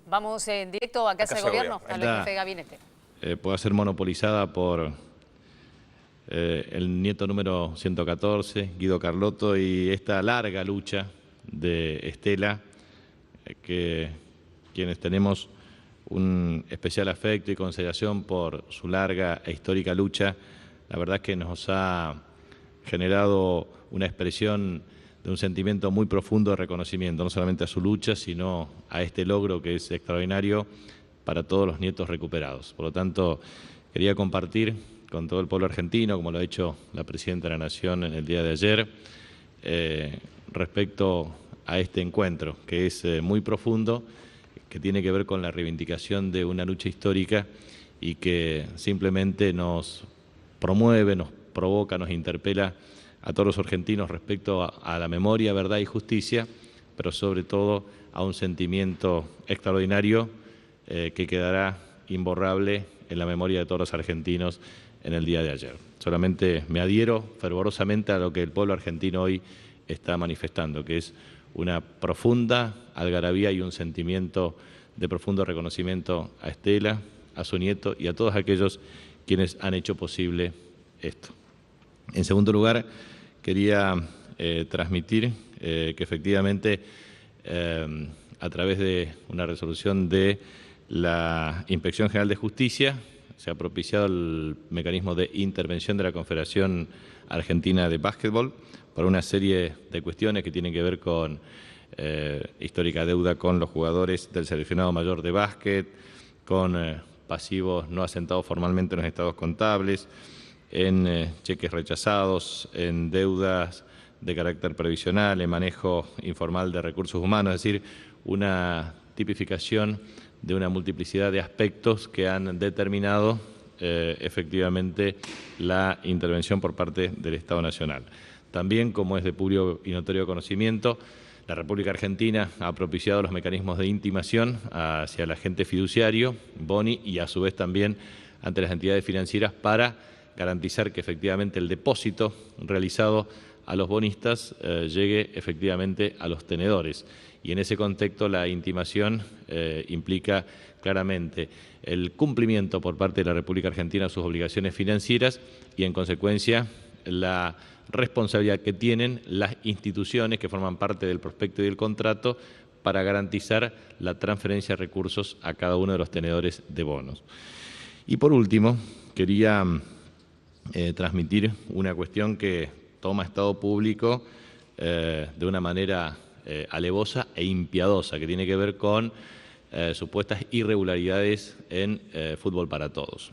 Vamos en directo a Casa de Gobierno, al jefe de gabinete. Pueda ser monopolizada por el nieto número 114, Guido Carlotto, y esta larga lucha de Estela, que quienes tenemos un especial afecto y consideración por su larga e histórica lucha, la verdad es que nos ha generado una expresión de un sentimiento muy profundo de reconocimiento, no solamente a su lucha, sino a este logro que es extraordinario para todos los nietos recuperados. Por lo tanto, quería compartir con todo el pueblo argentino, como lo ha hecho la Presidenta de la Nación en el día de ayer, respecto a este encuentro, que es muy profundo, que tiene que ver con la reivindicación de una lucha histórica y que simplemente nos promueve, nos provoca, nos interpela a todos los argentinos respecto a la memoria, verdad y justicia, pero sobre todo a un sentimiento extraordinario que quedará imborrable en la memoria de todos los argentinos en el día de ayer. Solamente me adhiero fervorosamente a lo que el pueblo argentino hoy está manifestando, que es una profunda algarabía y un sentimiento de profundo reconocimiento a Estela, a su nieto y a todos aquellos quienes han hecho posible esto. En segundo lugar, quería transmitir que efectivamente a través de una resolución de la Inspección General de Justicia se ha propiciado el mecanismo de intervención de la Confederación Argentina de Básquetbol por una serie de cuestiones que tienen que ver con histórica deuda con los jugadores del seleccionado mayor de básquet, con pasivos no asentados formalmente en los estados contables, en cheques rechazados, en deudas de carácter previsional, en manejo informal de recursos humanos, es decir, una tipificación de una multiplicidad de aspectos que han determinado efectivamente la intervención por parte del Estado Nacional. También, como es de público y notorio conocimiento, la República Argentina ha propiciado los mecanismos de intimación hacia el agente fiduciario, Boni, y a su vez también ante las entidades financieras para garantizar que efectivamente el depósito realizado a los bonistas llegue efectivamente a los tenedores. Y en ese contexto la intimación implica claramente el cumplimiento por parte de la República Argentina de sus obligaciones financieras y en consecuencia la responsabilidad que tienen las instituciones que forman parte del prospecto y del contrato para garantizar la transferencia de recursos a cada uno de los tenedores de bonos. Y por último, quería transmitir una cuestión que toma estado público de una manera alevosa e impiadosa, que tiene que ver con supuestas irregularidades en Fútbol para Todos.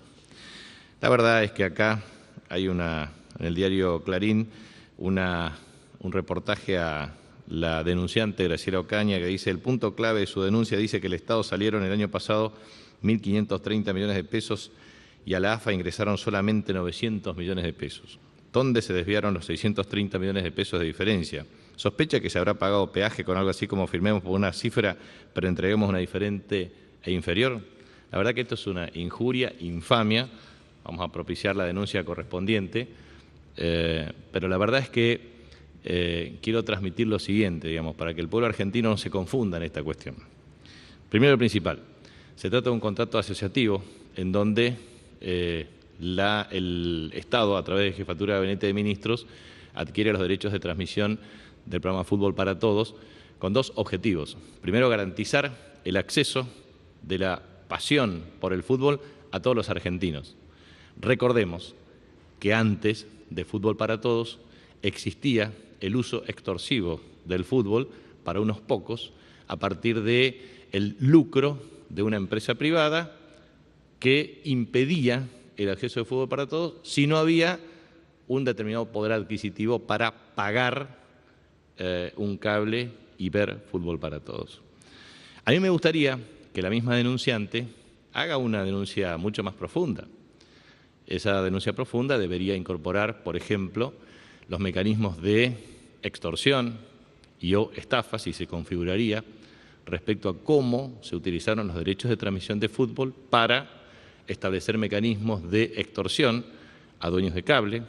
La verdad es que acá hay en el diario Clarín un reportaje a la denunciante Graciela Ocaña que dice: el punto clave de su denuncia dice que el Estado salieron el año pasado 1.530 millones de pesos y a la AFA ingresaron solamente 900 millones de pesos. ¿Dónde se desviaron los 630 millones de pesos de diferencia? ¿Sospecha que se habrá pagado peaje con algo así como firmemos por una cifra pero entreguemos una diferente e inferior? La verdad que esto es una injuria, infamia. Vamos a propiciar la denuncia correspondiente, pero la verdad es que quiero transmitir lo siguiente, digamos, para que el pueblo argentino no se confunda en esta cuestión. Primero y principal, se trata de un contrato asociativo en donde el Estado, a través de Jefatura de Gabinete de Ministros, adquiere los derechos de transmisión del programa Fútbol para Todos con dos objetivos. Primero, garantizar el acceso de la pasión por el fútbol a todos los argentinos. Recordemos que antes de Fútbol para Todos existía el uso extorsivo del fútbol para unos pocos a partir del lucro de una empresa privada que impedía el acceso de Fútbol para Todos si no había un determinado poder adquisitivo para pagar un cable y ver Fútbol para Todos. A mí me gustaría que la misma denunciante haga una denuncia mucho más profunda. Esa denuncia profunda debería incorporar, por ejemplo, los mecanismos de extorsión y o estafa, si se configuraría, respecto a cómo se utilizaron los derechos de transmisión de fútbol para establecer mecanismos de extorsión a dueños de cable,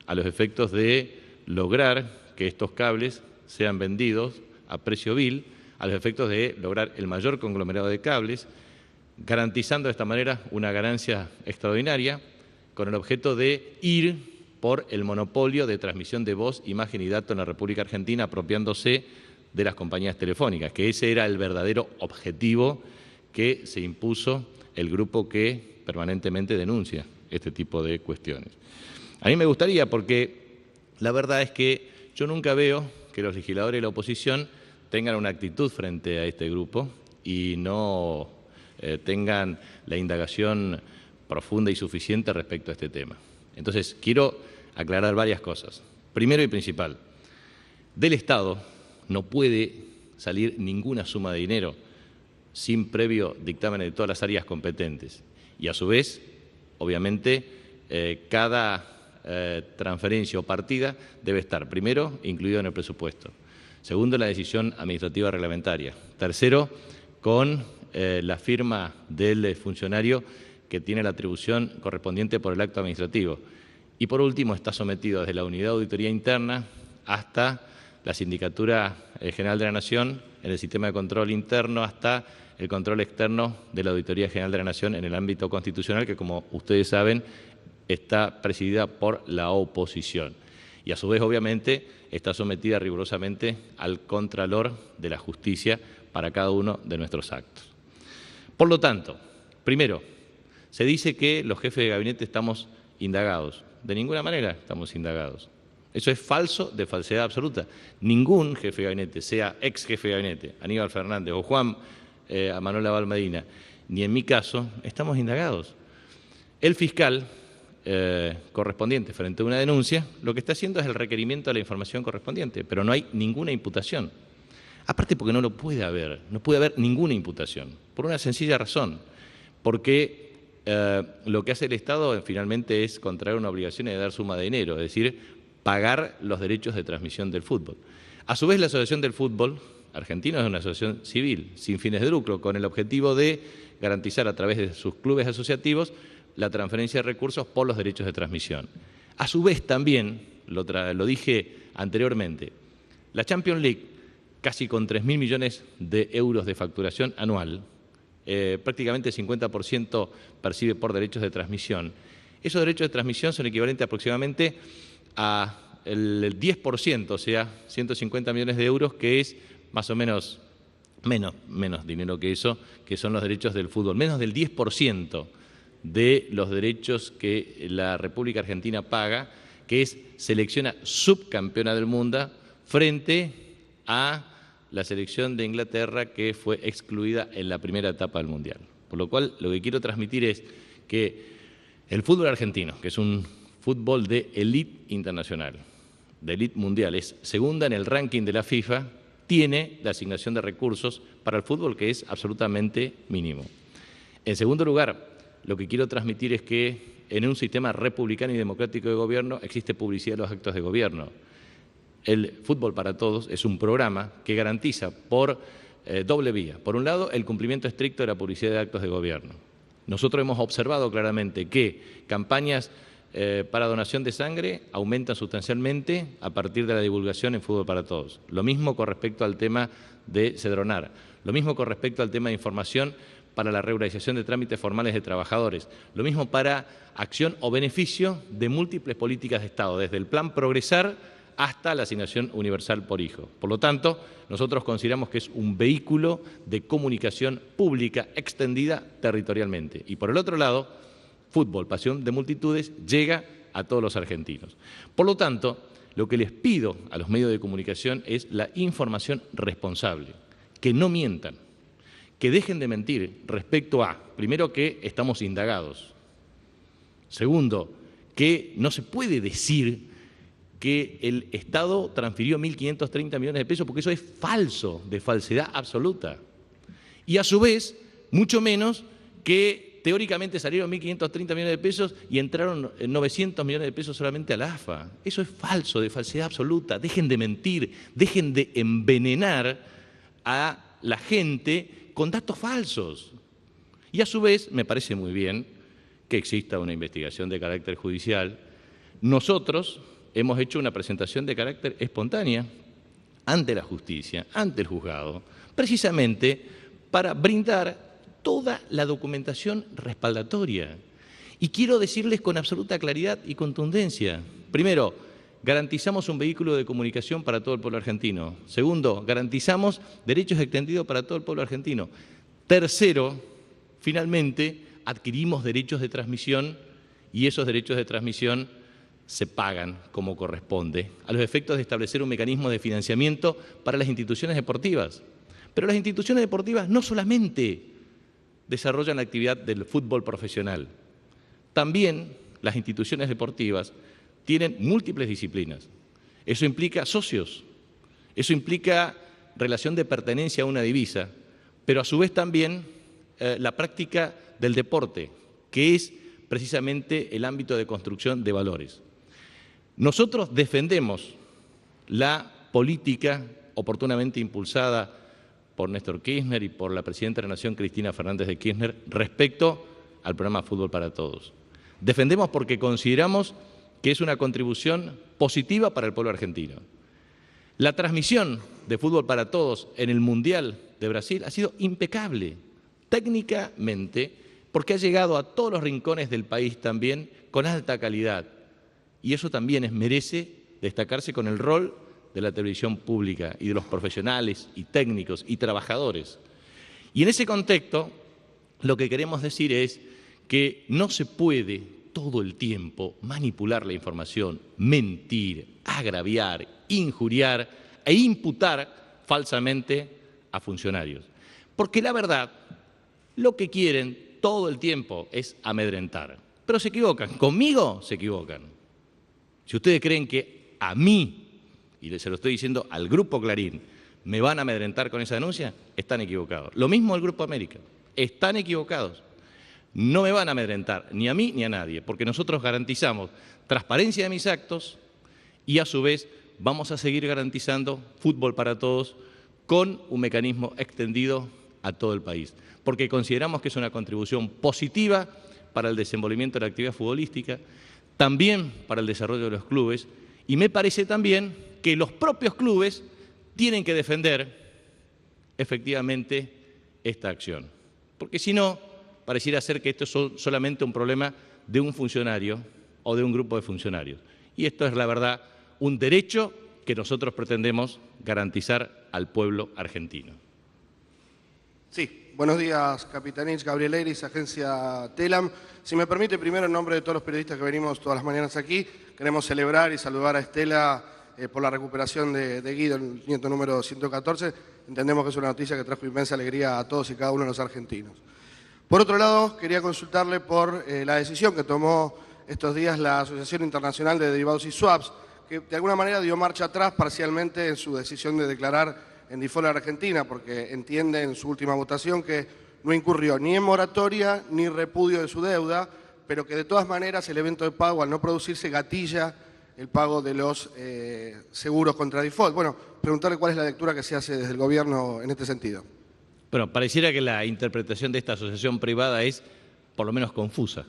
a los efectos de lograr que estos cables sean vendidos a precio vil a los efectos de lograr el mayor conglomerado de cables, garantizando de esta manera una ganancia extraordinaria con el objeto de ir por el monopolio de transmisión de voz, imagen y datos en la República Argentina, apropiándose de las compañías telefónicas, que ese era el verdadero objetivo que se impuso el grupo que permanentemente denuncia este tipo de cuestiones. A mí me gustaría, porque la verdad es que yo nunca veo que los legisladores de la oposición tengan una actitud frente a este grupo y no tengan la indagación profunda y suficiente respecto a este tema. Entonces, quiero aclarar varias cosas. Primero y principal, del Estado no puede salir ninguna suma de dinero sin previo dictamen de todas las áreas competentes. Y a su vez, obviamente, cada transferencia o partida debe estar, primero, incluido en el presupuesto. Segundo, la decisión administrativa reglamentaria. Tercero, con la firma del funcionario que tiene la atribución correspondiente por el acto administrativo. Y por último, está sometido desde la Unidad de Auditoría Interna hasta la Sindicatura General de la Nación en el sistema de control interno, hasta el control externo de la Auditoría General de la Nación en el ámbito constitucional, que como ustedes saben está presidida por la oposición. Y a su vez, obviamente, está sometida rigurosamente al Contralor de la Justicia para cada uno de nuestros actos. Por lo tanto, primero, se dice que los jefes de gabinete estamos indagados. De ninguna manera estamos indagados. Eso es falso, de falsedad absoluta. Ningún jefe de gabinete, sea ex jefe de gabinete, Aníbal Fernández o Juan Manuel Aval Medina, ni en mi caso, estamos indagados. El fiscal correspondiente frente a una denuncia, lo que está haciendo es el requerimiento de la información correspondiente, pero no hay ninguna imputación. Aparte porque no puede haber ninguna imputación, por una sencilla razón, porque lo que hace el Estado finalmente es contraer una obligación de dar suma de dinero, es decir, pagar los derechos de transmisión del fútbol. A su vez, la Asociación del Fútbol Argentino es una asociación civil, sin fines de lucro, con el objetivo de garantizar a través de sus clubes asociativos la transferencia de recursos por los derechos de transmisión. A su vez también, lo dije anteriormente, la Champions League, casi con 3.000 millones de euros de facturación anual, prácticamente el 50% percibe por derechos de transmisión. Esos derechos de transmisión son equivalentes aproximadamente a el 10%, o sea, 150 millones de euros, que es más o menos menos dinero que eso, que son los derechos del fútbol, menos del 10% de los derechos que la República Argentina paga, que es selecciona subcampeona del mundo frente a la selección de Inglaterra, que fue excluida en la primera etapa del Mundial. Por lo cual, lo que quiero transmitir es que el fútbol argentino, que es un fútbol de élite internacional, de élite mundial, es segunda en el ranking de la FIFA, tiene la asignación de recursos para el fútbol que es absolutamente mínimo. En segundo lugar, lo que quiero transmitir es que en un sistema republicano y democrático de gobierno existe publicidad de los actos de gobierno. El Fútbol para Todos es un programa que garantiza por doble vía. Por un lado, el cumplimiento estricto de la publicidad de actos de gobierno. Nosotros hemos observado claramente que campañas para donación de sangre aumentan sustancialmente a partir de la divulgación en Fútbol para Todos. Lo mismo con respecto al tema de Cedronar. Lo mismo con respecto al tema de información para la regularización de trámites formales de trabajadores. Lo mismo para acción o beneficio de múltiples políticas de Estado, desde el Plan Progresar hasta la asignación universal por hijo. Por lo tanto, nosotros consideramos que es un vehículo de comunicación pública extendida territorialmente. Y por el otro lado, fútbol, pasión de multitudes, llega a todos los argentinos. Por lo tanto, lo que les pido a los medios de comunicación es la información responsable, que no mientan, que dejen de mentir respecto a, primero, que estamos indagados. Segundo, que no se puede decir que el Estado transfirió 1.530 millones de pesos, porque eso es falso, de falsedad absoluta. Y a su vez, mucho menos que teóricamente salieron 1.530 millones de pesos y entraron 900 millones de pesos solamente a la AFA. Eso es falso, de falsedad absoluta. Dejen de mentir, dejen de envenenar a la gente con datos falsos. Y a su vez, me parece muy bien que exista una investigación de carácter judicial. Nosotros hemos hecho una presentación de carácter espontánea ante la justicia, ante el juzgado, precisamente para brindar toda la documentación respaldatoria. Y quiero decirles con absoluta claridad y contundencia. Primero, garantizamos un vehículo de comunicación para todo el pueblo argentino. Segundo, garantizamos derechos extendidos para todo el pueblo argentino. Tercero, finalmente, adquirimos derechos de transmisión y esos derechos de transmisión se pagan como corresponde, a los efectos de establecer un mecanismo de financiamiento para las instituciones deportivas. Pero las instituciones deportivas no solamente desarrollan la actividad del fútbol profesional, también las instituciones deportivas tienen múltiples disciplinas. Eso implica socios, eso implica relación de pertenencia a una divisa, pero a su vez también la práctica del deporte, que es precisamente el ámbito de construcción de valores. Nosotros defendemos la política oportunamente impulsada por Néstor Kirchner y por la Presidenta de la Nación, Cristina Fernández de Kirchner, respecto al programa Fútbol para Todos. Defendemos porque consideramos que es una contribución positiva para el pueblo argentino. La transmisión de Fútbol para Todos en el Mundial de Brasil ha sido impecable, técnicamente, porque ha llegado a todos los rincones del país también con alta calidad. Y eso también merece destacarse con el rol de la televisión pública y de los profesionales y técnicos y trabajadores. Y en ese contexto, lo que queremos decir es que no se puede todo el tiempo manipular la información, mentir, agraviar, injuriar e imputar falsamente a funcionarios. Porque la verdad, lo que quieren todo el tiempo es amedrentar. Pero se equivocan, conmigo se equivocan. Si ustedes creen que a mí, y se lo estoy diciendo al Grupo Clarín, me van a amedrentar con esa denuncia, están equivocados. Lo mismo el Grupo América, están equivocados. No me van a amedrentar ni a mí ni a nadie, porque nosotros garantizamos transparencia de mis actos y a su vez vamos a seguir garantizando fútbol para todos con un mecanismo extendido a todo el país, porque consideramos que es una contribución positiva para el desenvolvimiento de la actividad futbolística, también para el desarrollo de los clubes, y me parece también que los propios clubes tienen que defender efectivamente esta acción, porque si no, pareciera ser que esto es solamente un problema de un funcionario o de un grupo de funcionarios. Y esto es, la verdad, un derecho que nosotros pretendemos garantizar al pueblo argentino. Sí, buenos días, Capitanich, Gabriel Eiris, agencia TELAM. Si me permite, primero, en nombre de todos los periodistas que venimos todas las mañanas aquí, queremos celebrar y saludar a Estela por la recuperación de Guido, el nieto número 114. Entendemos que es una noticia que trajo inmensa alegría a todos y cada uno de los argentinos. Por otro lado, quería consultarle por la decisión que tomó estos días la Asociación Internacional de Derivados y Swaps, que de alguna manera dio marcha atrás parcialmente en su decisión de declarar en default a Argentina, porque entiende en su última votación que no incurrió ni en moratoria ni repudio de su deuda, pero que de todas maneras el evento de pago, al no producirse, gatilla el pago de los seguros contra default. Bueno, preguntarle cuál es la lectura que se hace desde el Gobierno en este sentido. Bueno, pareciera que la interpretación de esta asociación privada es por lo menos confusa.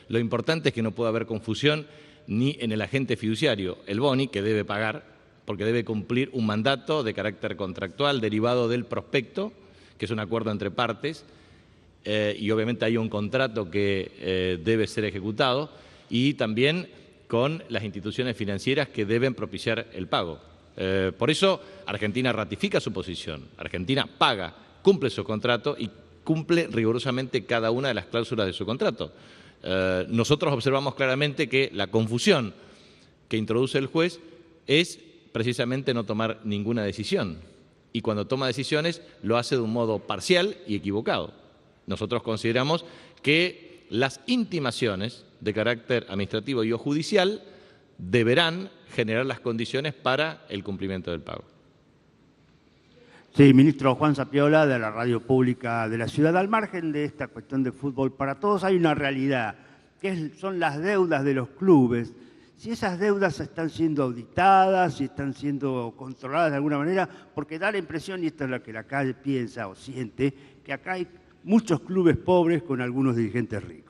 Lo importante es que no pueda haber confusión ni en el agente fiduciario, el boni, que debe pagar, porque debe cumplir un mandato de carácter contractual derivado del prospecto, que es un acuerdo entre partes, y obviamente hay un contrato que debe ser ejecutado, y también con las instituciones financieras que deben propiciar el pago. Por eso Argentina ratifica su posición, Argentina paga, cumple su contrato y cumple rigurosamente cada una de las cláusulas de su contrato. Nosotros observamos claramente que la confusión que introduce el juez es precisamente no tomar ninguna decisión, y cuando toma decisiones lo hace de un modo parcial y equivocado. Nosotros consideramos que las intimaciones de carácter administrativo y o judicial deberán generar las condiciones para el cumplimiento del pago. Sí, ministro Juan Zapiola, de la Radio Pública de la Ciudad. Al margen de esta cuestión de fútbol para todos, hay una realidad, que son las deudas de los clubes. Si esas deudas están siendo auditadas, si están siendo controladas de alguna manera, porque da la impresión, y esto es lo que la calle piensa o siente, que acá hay muchos clubes pobres con algunos dirigentes ricos.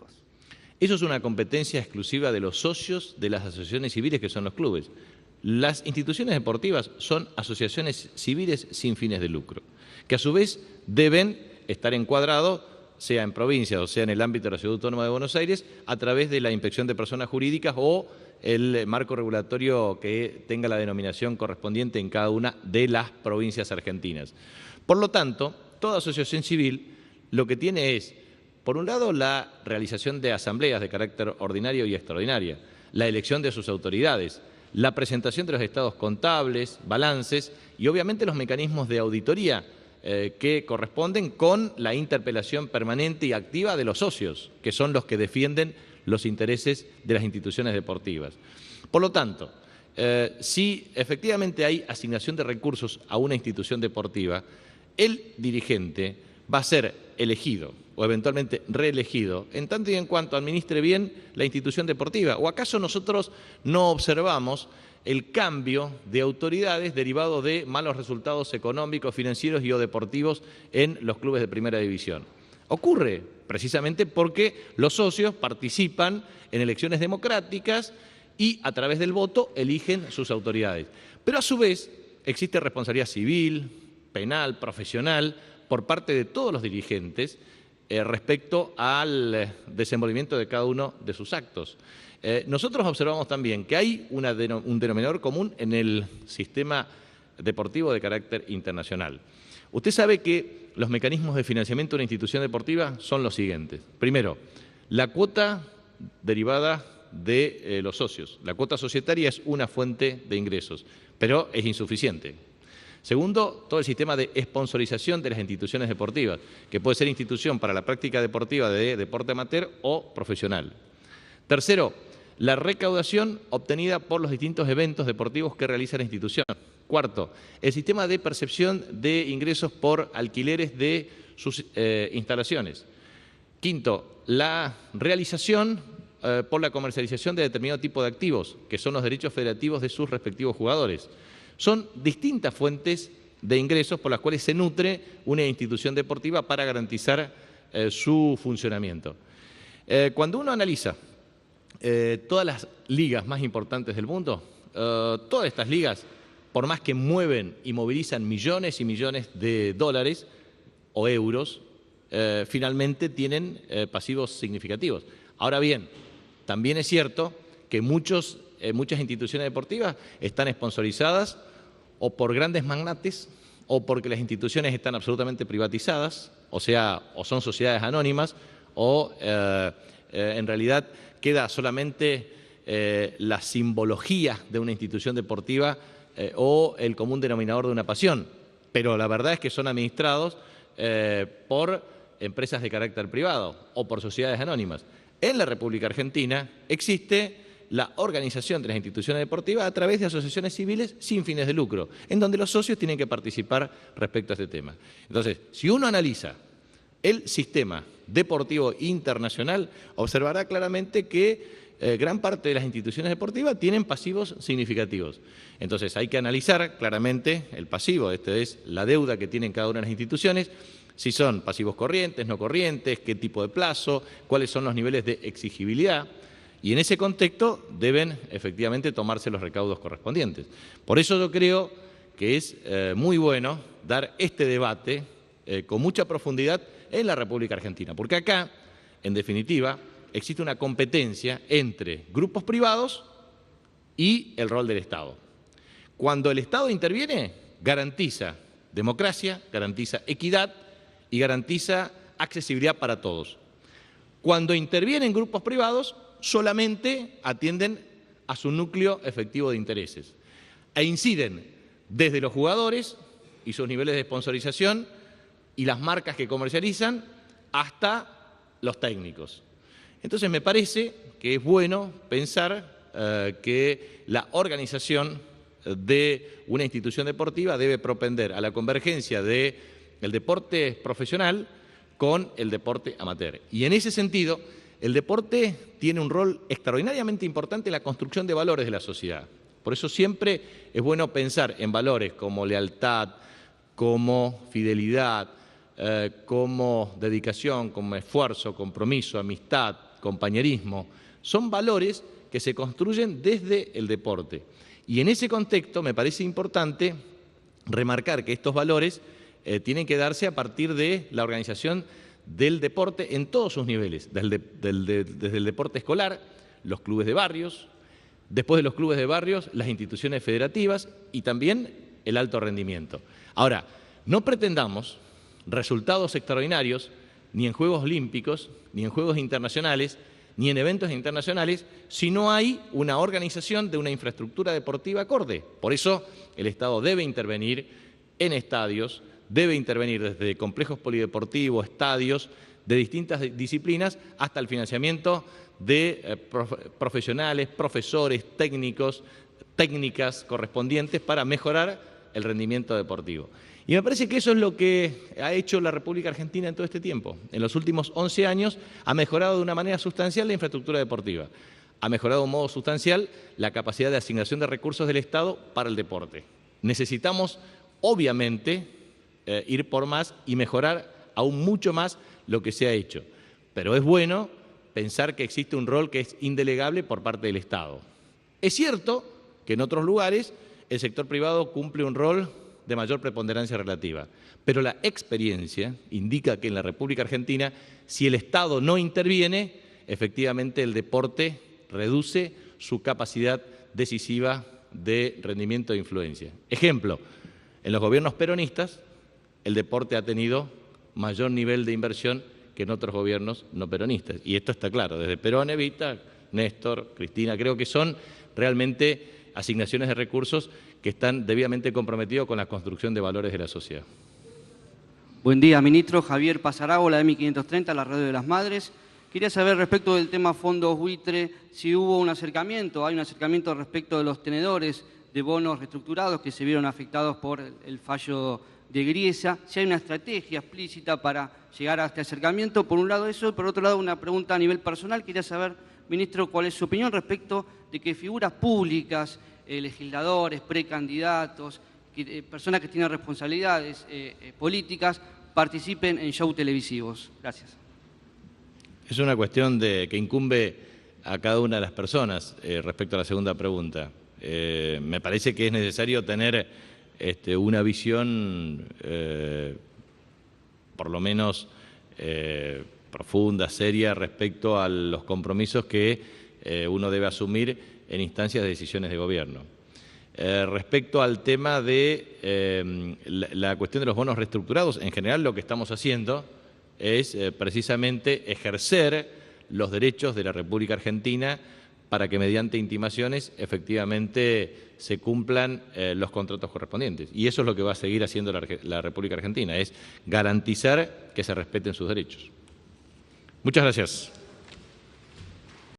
Eso es una competencia exclusiva de los socios de las asociaciones civiles, que son los clubes. Las instituciones deportivas son asociaciones civiles sin fines de lucro, que a su vez deben estar encuadrados, sea en provincia o sea en el ámbito de la Ciudad Autónoma de Buenos Aires, a través de la Inspección de Personas Jurídicas o el marco regulatorio que tenga la denominación correspondiente en cada una de las provincias argentinas. Por lo tanto, toda asociación civil lo que tiene es, por un lado, la realización de asambleas de carácter ordinario y extraordinaria, la elección de sus autoridades, la presentación de los estados contables, balances y obviamente los mecanismos de auditoría que corresponden con la interpelación permanente y activa de los socios, que son los que defienden los intereses de las instituciones deportivas. Por lo tanto, si efectivamente hay asignación de recursos a una institución deportiva, el dirigente va a ser elegido o eventualmente reelegido en tanto y en cuanto administre bien la institución deportiva. ¿O acaso nosotros no observamos el cambio de autoridades derivado de malos resultados económicos, financieros y o deportivos en los clubes de primera división? Ocurre precisamente porque los socios participan en elecciones democráticas y a través del voto eligen sus autoridades. Pero a su vez existe responsabilidad civil, penal, profesional, por parte de todos los dirigentes respecto al desenvolvimiento de cada uno de sus actos. Nosotros observamos también que hay un denominador común en el sistema deportivo de carácter internacional. Usted sabe que los mecanismos de financiamiento de una institución deportiva son los siguientes. Primero, la cuota derivada de los socios. La cuota societaria es una fuente de ingresos, pero es insuficiente. Segundo, todo el sistema de sponsorización de las instituciones deportivas, que puede ser institución para la práctica deportiva de deporte amateur o profesional. Tercero, la recaudación obtenida por los distintos eventos deportivos que realiza la institución. Cuarto, el sistema de percepción de ingresos por alquileres de sus instalaciones. Quinto, la realización por la comercialización de determinado tipo de activos, que son los derechos federativos de sus respectivos jugadores. Son distintas fuentes de ingresos por las cuales se nutre una institución deportiva para garantizar su funcionamiento. Cuando uno analiza todas las ligas más importantes del mundo, todas estas ligas, por más que mueven y movilizan millones y millones de dólares o euros, finalmente tienen pasivos significativos. Ahora bien, también es cierto que muchas instituciones deportivas están sponsorizadas o por grandes magnates o porque las instituciones están absolutamente privatizadas, o sea, o son sociedades anónimas o en realidad queda solamente la simbología de una institución deportiva o el común denominador de una pasión, pero la verdad es que son administrados por empresas de carácter privado o por sociedades anónimas. En la República Argentina existe la organización de las instituciones deportivas a través de asociaciones civiles sin fines de lucro, en donde los socios tienen que participar respecto a este tema. Entonces, si uno analiza el sistema deportivo internacional, observará claramente que gran parte de las instituciones deportivas tienen pasivos significativos. Entonces, hay que analizar claramente el pasivo, este es la deuda que tienen cada una de las instituciones, si son pasivos corrientes, no corrientes, qué tipo de plazo, cuáles son los niveles de exigibilidad. Y en ese contexto deben efectivamente tomarse los recaudos correspondientes. Por eso yo creo que es muy bueno dar este debate con mucha profundidad en la República Argentina, porque acá, en definitiva, existe una competencia entre grupos privados y el rol del Estado. Cuando el Estado interviene, garantiza democracia, garantiza equidad y garantiza accesibilidad para todos. Cuando intervienen grupos privados, solamente atienden a su núcleo efectivo de intereses e inciden desde los jugadores y sus niveles de sponsorización y las marcas que comercializan hasta los técnicos. Entonces me parece que es bueno pensar que la organización de una institución deportiva debe propender a la convergencia del deporte profesional con el deporte amateur. Y en ese sentido, el deporte tiene un rol extraordinariamente importante en la construcción de valores de la sociedad. Por eso siempre es bueno pensar en valores como lealtad, como fidelidad, como dedicación, como esfuerzo, compromiso, amistad, compañerismo. Son valores que se construyen desde el deporte. Y en ese contexto me parece importante remarcar que estos valores tienen que darse a partir de la organización del deporte en todos sus niveles, desde el deporte escolar, los clubes de barrios, después de los clubes de barrios, las instituciones federativas y también el alto rendimiento. Ahora, no pretendamos resultados extraordinarios ni en Juegos Olímpicos, ni en Juegos Internacionales, ni en eventos internacionales, si no hay una organización de una infraestructura deportiva acorde. Por eso el Estado debe intervenir en estadios, debe intervenir desde complejos polideportivos, estadios de distintas disciplinas, hasta el financiamiento de profesionales, profesores, técnicos, técnicas correspondientes para mejorar el rendimiento deportivo. Y me parece que eso es lo que ha hecho la República Argentina en todo este tiempo. En los últimos 11 años ha mejorado de una manera sustancial la infraestructura deportiva. Ha mejorado de un modo sustancial la capacidad de asignación de recursos del Estado para el deporte. Necesitamos, obviamente, ir por más y mejorar aún mucho más lo que se ha hecho. Pero es bueno pensar que existe un rol que es indelegable por parte del Estado. Es cierto que en otros lugares el sector privado cumple un rol de mayor preponderancia relativa, pero la experiencia indica que en la República Argentina, si el Estado no interviene, efectivamente el deporte reduce su capacidad decisiva de rendimiento e influencia. Ejemplo, en los gobiernos peronistas, el deporte ha tenido mayor nivel de inversión que en otros gobiernos no peronistas. Y esto está claro, desde Perón, Evita, Néstor, Cristina, creo que son realmente asignaciones de recursos que están debidamente comprometidos con la construcción de valores de la sociedad. Buen día, ministro. Javier Pasarago, la M530, la Radio de las Madres. Quería saber respecto del tema fondos buitre, si hubo un acercamiento, hay un acercamiento respecto de los tenedores de bonos reestructurados que se vieron afectados por el fallo de Griesa, si hay una estrategia explícita para llegar a este acercamiento. Por un lado eso, por otro lado una pregunta a nivel personal. Quería saber, ministro, cuál es su opinión respecto de que figuras públicas, legisladores, precandidatos, personas que tienen responsabilidades políticas, participen en shows televisivos. Gracias. Es una cuestión que incumbe a cada una de las personas respecto a la segunda pregunta. Me parece que es necesario tener una visión por lo menos profunda, seria, respecto a los compromisos que uno debe asumir en instancias de decisiones de gobierno. Respecto al tema de la cuestión de los bonos reestructurados, en general lo que estamos haciendo es precisamente ejercer los derechos de la República Argentina para que mediante intimaciones efectivamente se cumplan los contratos correspondientes. Y eso es lo que va a seguir haciendo la República Argentina, es garantizar que se respeten sus derechos. Muchas gracias.